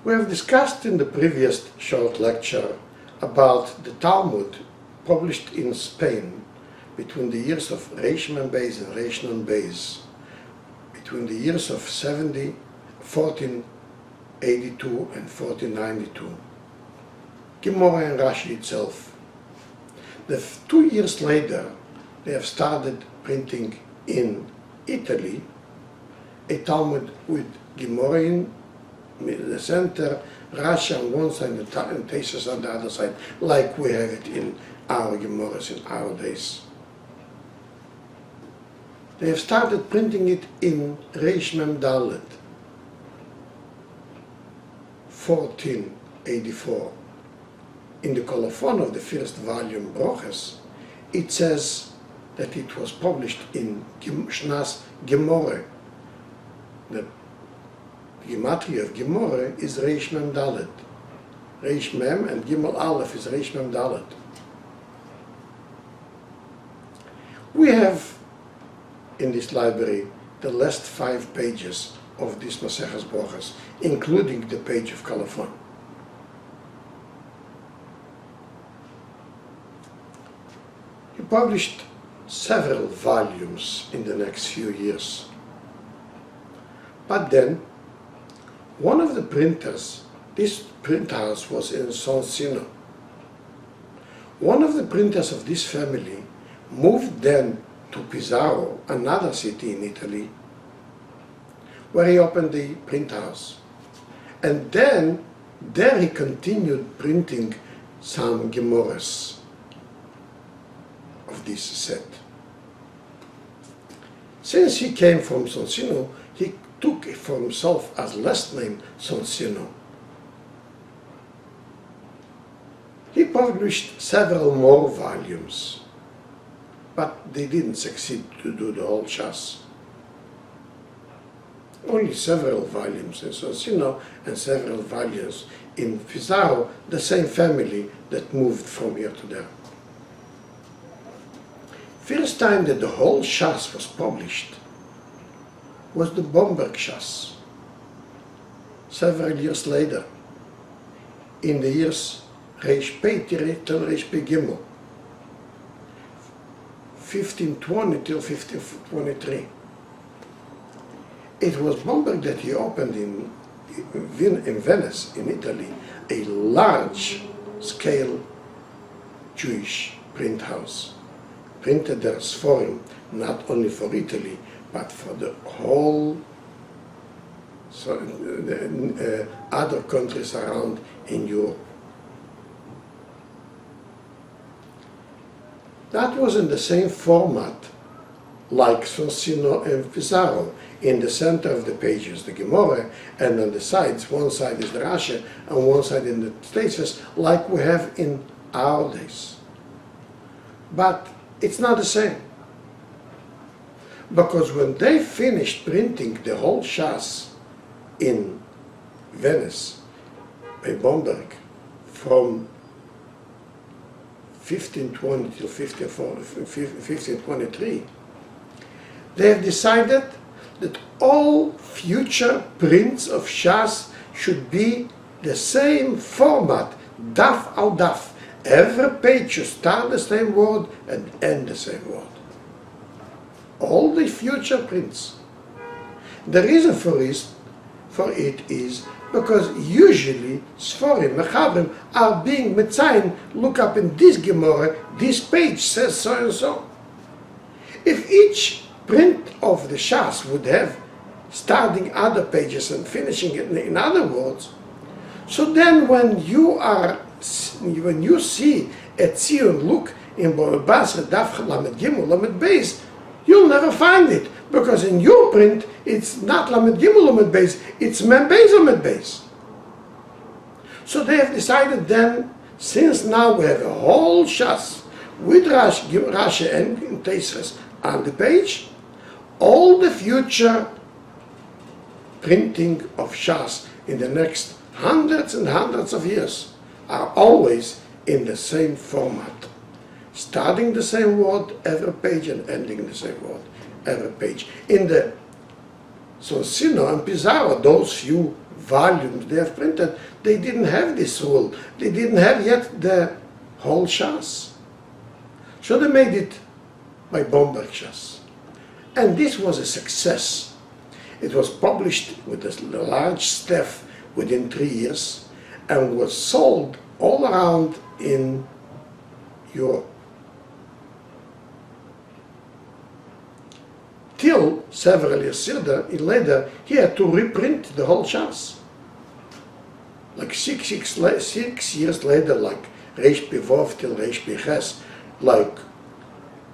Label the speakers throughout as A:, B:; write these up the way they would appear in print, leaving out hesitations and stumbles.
A: We have discussed in the previous short lecture about the Talmud published in Spain between the years of Reish Mem Beis and Reish Nun Beis, between the years of 1482 and 1492. Gemara and Rashi itself. 2 years later, they have started printing in Italy a Talmud with Gemara in the center, Rashi on one side and Taisus on the other side, like we have it in our Gemaras in our days. They have started printing it in Reish Mem Dalet, 1484. In the colophon of the first volume, Broches, it says that it was published in Shnas Gemore. The gematria of Gemore is Reish Mem Dalet. Reish Mem and Gimel Aleph is Reish Mem Dalet. We have in this library the last 5 pages of this Maseches Broches, including the page of colophon. He published several volumes in the next few years. But then, one of the printers, this print house was in Soncino. One of the printers of this family moved then to Pizarro, another city in Italy, where he opened the print house. And then, there he continued printing some Gemaras of this set. Since he came from Soncino, he took for himself as last name Soncino. He published several more volumes, but they didn't succeed to do the whole Shas. Only several volumes in Soncino and several volumes in Pizarro, the same family that moved from here to there. First time that the whole Shas was published was the Bomberg Shas. Several years later, in the years Reish Pei till Reish Pei Gimel, 1520 till 1523. It was Bomberg that he opened in Venice, in Italy, a large-scale Jewish print house. Printed their Sforim, not only for Italy, but for the whole other countries around in Europe. That was in the same format like Soncino and Pizarro. In the center of the pages, the Gemara, and on the sides, one side is the Rashi, and one side in the Taisus, like we have in our days. But it's not the same. Because when they finished printing the whole Shas in Venice, by Bomberg, from 1520 till 1523, they have decided that all future prints of Shas should be the same format, daf al daf. Every page should start the same word and end the same word. All the future prints. The reason for it is because usually Sforim, Mechavrim are being Metzayin, look up in this Gemara, this page says so and so. If each print of the Shas would have starting other pages and finishing it in other words, so then when you see a Tzion look in Basra, Daf Lamed Gimel, Lamed Beis, you'll never find it, because in your print it's not Lamed Gimel, Lamed Beis, it's Mem Beis, Lamed Beis. So they have decided then, since now we have a whole Shas with Rashi and Taisus on the page, all the future printing of Shas in the next hundreds and hundreds of years are always in the same format, starting the same word every page and ending the same word every page. In the Soncino and Pizarro, those few volumes they have printed, they didn't have this rule. They didn't have yet the whole Shas. So they made it by Bomberg Shas. And this was a success. It was published with a large staff within 3 years and was sold all around in Europe. Till several years later, he had to reprint the whole Shas. Like six years later, like Reish Pivov till Reish Piches, like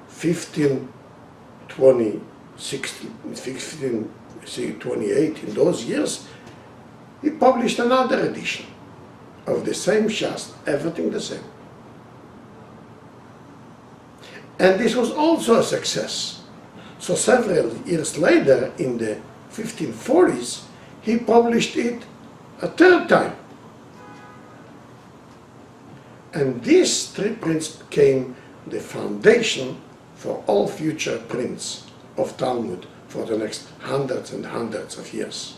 A: 1528, in those years, he published another edition of the same Shas, everything the same. And this was also a success. So several years later, in the 1540s, he published it a third time. And these 3 prints became the foundation for all future prints of Talmud for the next hundreds and hundreds of years.